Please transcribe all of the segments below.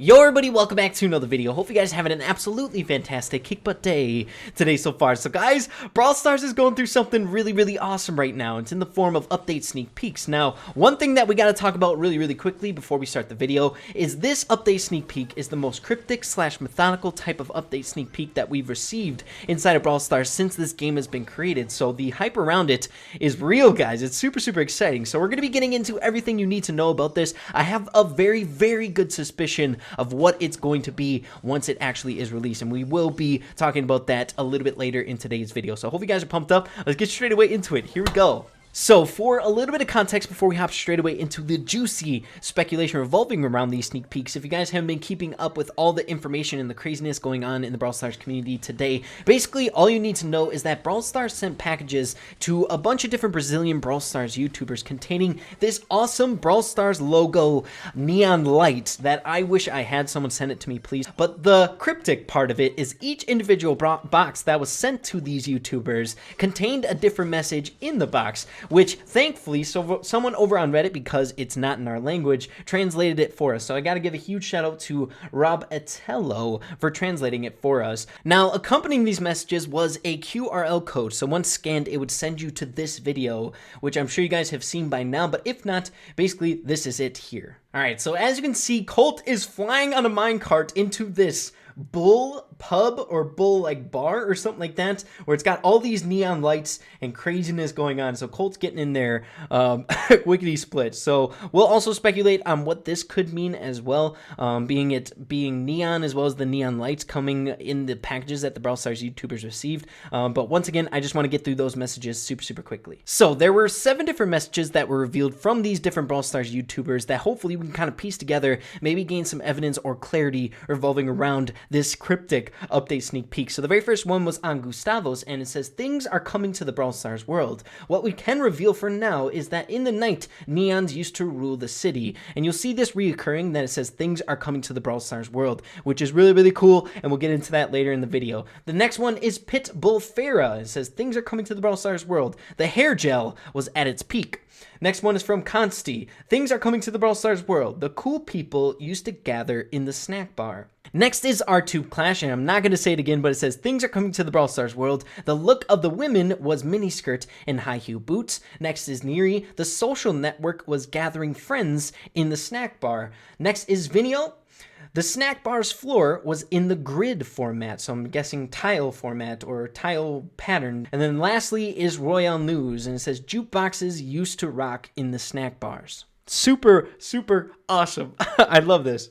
Yo everybody, welcome back to another video. Hope you guys are having an absolutely fantastic kick butt day today so far. So guys, Brawl Stars is going through something really awesome right now. It's in the form of update sneak peeks. Now, one thing that we got to talk about really quickly before we start the video is this update sneak peek is the most cryptic / methodical type of update sneak peek that we've received inside of Brawl Stars since this game has been created. So the hype around it is real, guys. It's super exciting. So we're going to be getting into everything you need to know about this. I have a very good suspicion of what it's going to be once it actually is released, and we will be talking about that a little bit later in today's video. So I hope you guys are pumped up. Let's get straight away into it. Here we go. So, for a little bit of context before we hop straight away into the juicy speculation revolving around these sneak peeks, if you guys haven't been keeping up with all the information and the craziness going on in the Brawl Stars community today, basically all you need to know is that Brawl Stars sent packages to a bunch of different Brazilian Brawl Stars YouTubers containing this awesome Brawl Stars logo neon light that I wish I had someone send it to me, please. But the cryptic part of it is each individual box that was sent to these YouTubers contained a different message in the box, which thankfully someone over on Reddit, because it's not in our language, translated it for us. So I got to give a huge shout out to Rob Atello for translating it for us. Now, accompanying these messages was a QRL code. So once scanned, it would send you to this video, which I'm sure you guys have seen by now. But if not, basically this is it here. All right, so as you can see, Colt is flying on a minecart into this bull pub or bull like bar or something like that, where it's got all these neon lights and craziness going on. So Colt's getting in there wickety split. So we'll also speculate on what this could mean as well, being neon as well as the neon lights coming in the packages that the Brawl Stars YouTubers received. But once again, I just want to get through those messages super quickly. So there were 7 different messages that were revealed from these different Brawl Stars YouTubers that hopefully we can kind of piece together, maybe gain some evidence or clarity revolving around this cryptic update sneak peek. So the very first one was on Gustavo's, and it says, things are coming to the Brawl Stars world. What we can reveal for now is that in the night, neons used to rule the city. And you'll see this reoccurring, that it says things are coming to the Brawl Stars world, which is really cool, and we'll get into that later in the video. The next one is Pitbull Farah. It says things are coming to the Brawl Stars world. The hair gel was at its peak. Next one is from Consti. Things are coming to the Brawl Stars world. The cool people used to gather in the snack bar. Next is R2 Clash, and I'm not going to say it again, but it says things are coming to the Brawl Stars world. The look of the women was miniskirt and high heel boots. Next is Neri. The social network was gathering friends in the snack bar. Next is Vinio. The snack bar's floor was in the grid format, so I'm guessing tile format or tile pattern. And then lastly is Royal News, and it says jukeboxes used to rock in the snack bars. Super awesome. I love this.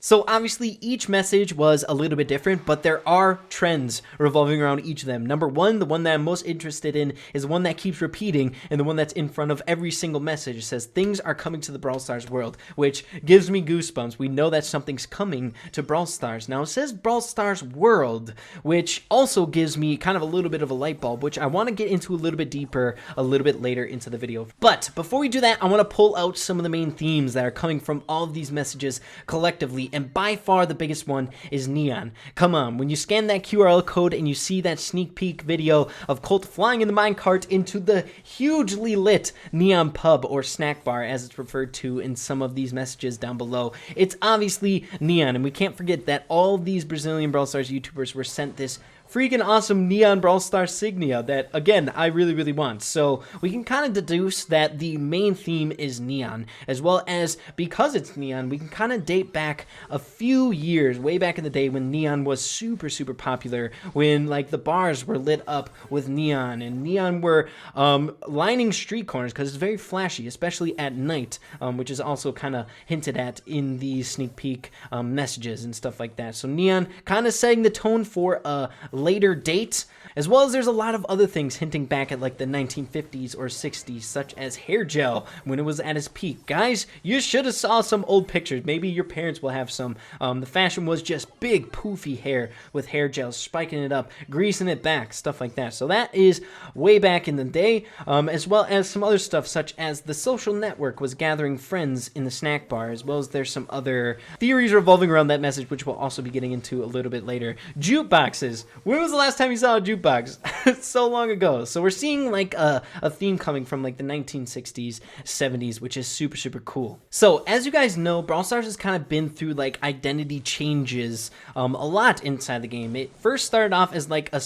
So obviously each message was a little bit different, but there are trends revolving around each of them. Number one, the one that I'm most interested in, is the one that keeps repeating, and the one that's in front of every single message. It says things are coming to the Brawl Stars world, which gives me goosebumps. We know that something's coming to Brawl Stars. Now it says Brawl Stars world, which also gives me kind of a little bit of a light bulb, which I want to get into a little bit deeper a little bit later into the video. But before we do that, I want to pull out some of the main themes that are coming from all of these messages collectively. And by far the biggest one is neon. Come on, when you scan that QRL code and you see that sneak peek video of Colt flying in the minecart into the hugely lit neon pub or snack bar, as it's referred to in some of these messages down below, it's obviously neon. And we can't forget that all these Brazilian Brawl Stars YouTubers were sent this freaking awesome neon Brawl Stars signia that, again, I really want. So we can kind of deduce that the main theme is neon, as well as, because it's neon, we can kind of date back a few years, way back in the day when neon was super popular, when like the bars were lit up with neon, and neon were lining street corners because it's very flashy, especially at night, which is also kind of hinted at in these sneak peek messages and stuff like that. So neon kind of setting the tone for a later date, as well as there's a lot of other things hinting back at like the 1950s or 60s, such as hair gel when it was at its peak. Guys, you should have saw some old pictures. Maybe your parents will have some. The fashion was just big poofy hair with hair gel, spiking it up, greasing it back, stuff like that. So that is way back in the day, as well as some other stuff such as the social network was gathering friends in the snack bar, as well as there's some other theories revolving around that message, which we'll also be getting into a little bit later. Jukeboxes When was the last time you saw a jukebox? It's so long ago. So we're seeing like a theme coming from like the 1960s, 70s, which is super, super cool. So as you guys know, Brawl Stars has kind of been through like identity changes a lot inside the game. It first started off as like a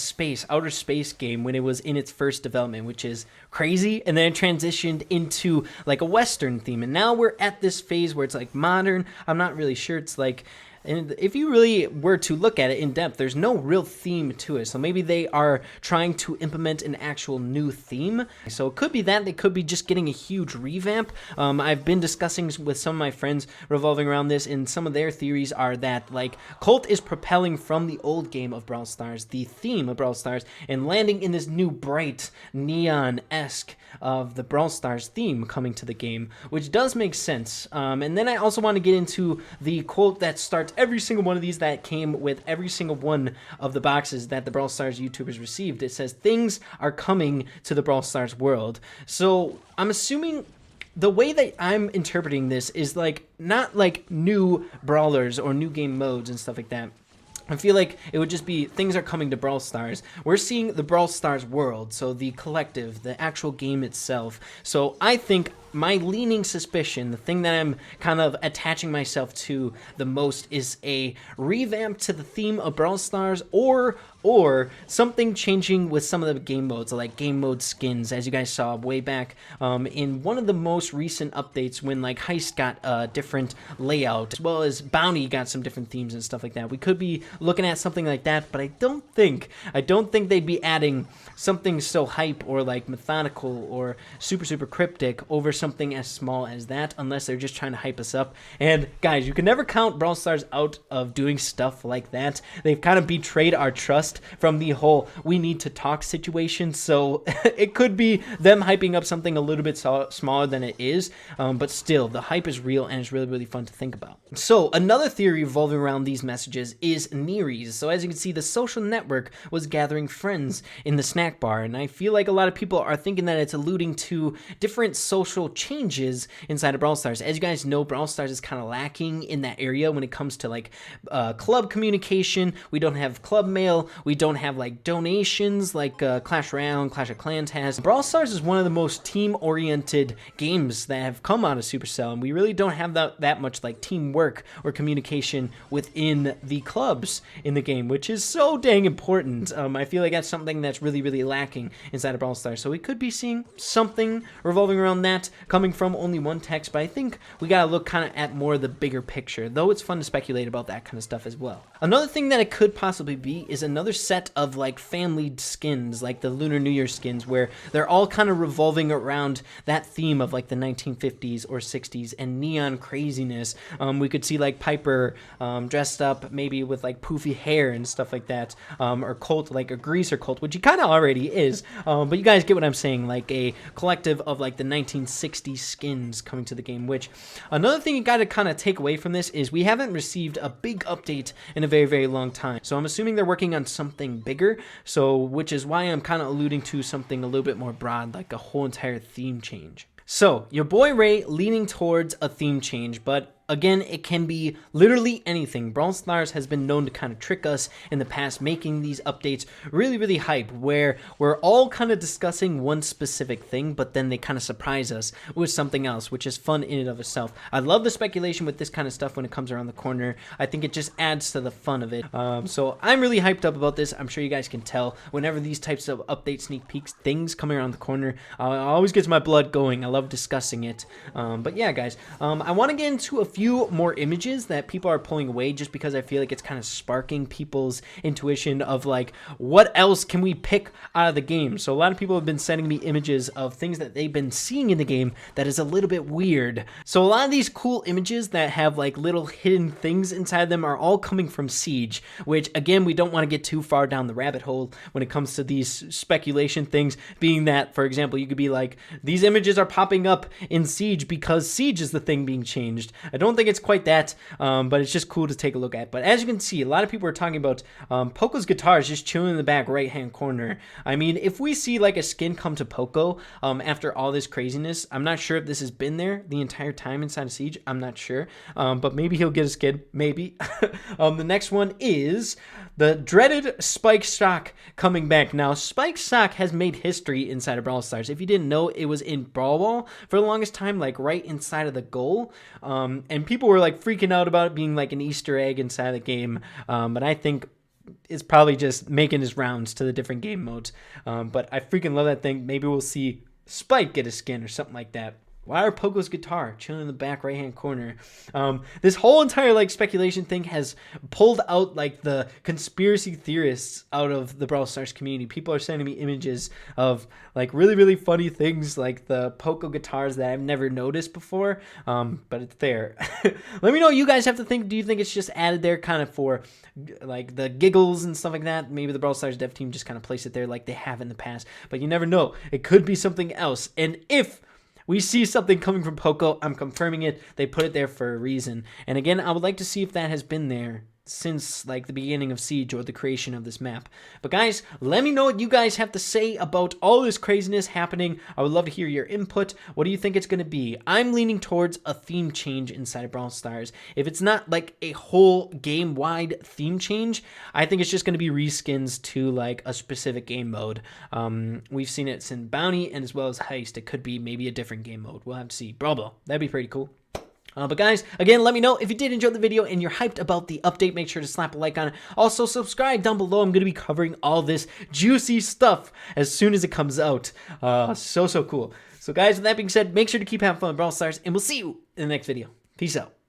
outer space game when it was in its first development, which is crazy. And then it transitioned into like a Western theme. And now we're at this phase where it's like modern. I'm not really sure. It's like, and if you really were to look at it in depth, there's no real theme to it. So maybe they are trying to implement an actual new theme. So it could be that. They could be just getting a huge revamp. I've been discussing with some of my friends revolving around this, and some of their theories are that like Colt is propelling from the old game of Brawl Stars, the theme of Brawl Stars, and landing in this new bright neon-esque of the Brawl Stars theme coming to the game, which does make sense. And then I also want to get into the quote that starts every single one of these that came with every single one of the boxes that the Brawl Stars YouTubers received. It says, "Things are coming to the Brawl Stars world." So I'm assuming the way that I'm interpreting this is like not like new brawlers or new game modes and stuff like that. I feel like it would just be things are coming to Brawl Stars. We're seeing the Brawl Stars world, so the collective, the actual game itself. So I think my leaning suspicion, the thing that I'm kind of attaching myself to the most, is a revamp to the theme of Brawl Stars, or something changing with some of the game modes, like game mode skins, as you guys saw way back in one of the most recent updates when like Heist got a different layout, as well as Bounty got some different themes and stuff like that. We could be looking at something like that, but I don't think they'd be adding something so hype or like methodical or super, super cryptic over something as small as that, unless they're just trying to hype us up. And guys, you can never count Brawl Stars out of doing stuff like that. They've kind of betrayed our trust from the whole we need to talk situation, so it could be them hyping up something a little bit smaller than it is, but still the hype is real and it's really, really fun to think about. So another theory revolving around these messages is Neries. So as you can see, the social network was gathering friends in the snack bar, and I feel like a lot of people are thinking that it's alluding to different social changes inside of Brawl Stars. As you guys know, Brawl Stars is kind of lacking in that area when it comes to like club communication. We don't have club mail. We don't have like donations like Clash Royale and Clash of Clans has. Brawl Stars is one of the most team-oriented games that have come out of Supercell, and we really don't have that much like teamwork or communication within the clubs in the game, which is so dang important. I feel like that's something that's really, really lacking inside of Brawl Stars. So we could be seeing something revolving around that coming from only one text, but I think we gotta look kind of at more of the bigger picture, though it's fun to speculate about that kind of stuff as well. Another thing that it could possibly be is another set of like family skins, like the Lunar New Year skins, where they're all kind of revolving around that theme of like the 1950s or 60s and neon craziness. We could see like Piper dressed up maybe with like poofy hair and stuff like that, or Colt like a greaser Colt, which he kind of already is, but you guys get what I'm saying, like a collective of like the 1960s skins coming to the game. Which another thing you got to kind of take away from this is we haven't received a big update in a very, very long time, so I'm assuming they're working on something bigger, so which is why I'm kind of alluding to something a little bit more broad, like a whole entire theme change. So your boy Ray leaning towards a theme change, but again, it can be literally anything. Brawl Stars has been known to kind of trick us in the past, making these updates really, really hype, where we're all kind of discussing one specific thing, but then they kind of surprise us with something else, which is fun in and of itself. I love the speculation with this kind of stuff when it comes around the corner. I think it just adds to the fun of it. So I'm really hyped up about this. I'm sure you guys can tell whenever these types of update sneak peeks, things coming around the corner, always gets my blood going. I love discussing it. But yeah, guys, I want to get into a few more images that people are pulling away, just because I feel like it's kind of sparking people's intuition of like, what else can we pick out of the game? So a lot of people have been sending me images of things that they've been seeing in the game that is a little bit weird. So a lot of these cool images that have like little hidden things inside them are all coming from Siege, which again, we don't want to get too far down the rabbit hole when it comes to these speculation things, being that, for example, you could be like, these images are popping up in Siege because Siege is the thing being changed. I don't don't think it's quite that, but it's just cool to take a look at. But as you can see, a lot of people are talking about Poco's guitar is just chilling in the back right-hand corner. I mean, if we see like a skin come to Poco after all this craziness, I'm not sure if this has been there the entire time inside of Siege. I'm not sure, but maybe he'll get a skin, maybe. The next one is the dreaded Spike Sock coming back. Now, Spike Sock has made history inside of Brawl Stars. If you didn't know, it was in Brawl Ball for the longest time, like right inside of the goal, and people were like freaking out about it being like an Easter egg inside of the game, but I think it's probably just making his rounds to the different game modes. But I freaking love that thing. Maybe we'll see Spike get a skin or something like that. Why are Poco's guitar chilling in the back right-hand corner? This whole entire like speculation thing has pulled out like the conspiracy theorists out of the Brawl Stars community. People are sending me images of like really, really funny things like the Poco guitars that I've never noticed before, but it's there. Let me know what you guys have to think. Do you think it's just added there kind of for like the giggles and stuff like that? Maybe the Brawl Stars dev team just kind of placed it there like they have in the past, but you never know. It could be something else. And if we see something coming from Poco, I'm confirming it. They put it there for a reason. And again, I would like to see if that has been there since like the beginning of Siege or the creation of this map. But guys, let me know what you guys have to say about all this craziness happening. I would love to hear your input. What do you think it's going to be? I'm leaning towards a theme change inside of Brawl Stars. If it's not like a whole game-wide theme change, I think it's just going to be reskins to like a specific game mode. We've seen it in Bounty and as well as Heist. It could be maybe a different game mode. We'll have to see. Brawl Ball. That'd be pretty cool. But guys, again, let me know if you did enjoy the video and you're hyped about the update. Make sure to slap a like on it. Also, subscribe down below. I'm going to be covering all this juicy stuff as soon as it comes out. So cool. So guys, with that being said, make sure to keep having fun with Brawl Stars, and we'll see you in the next video. Peace out.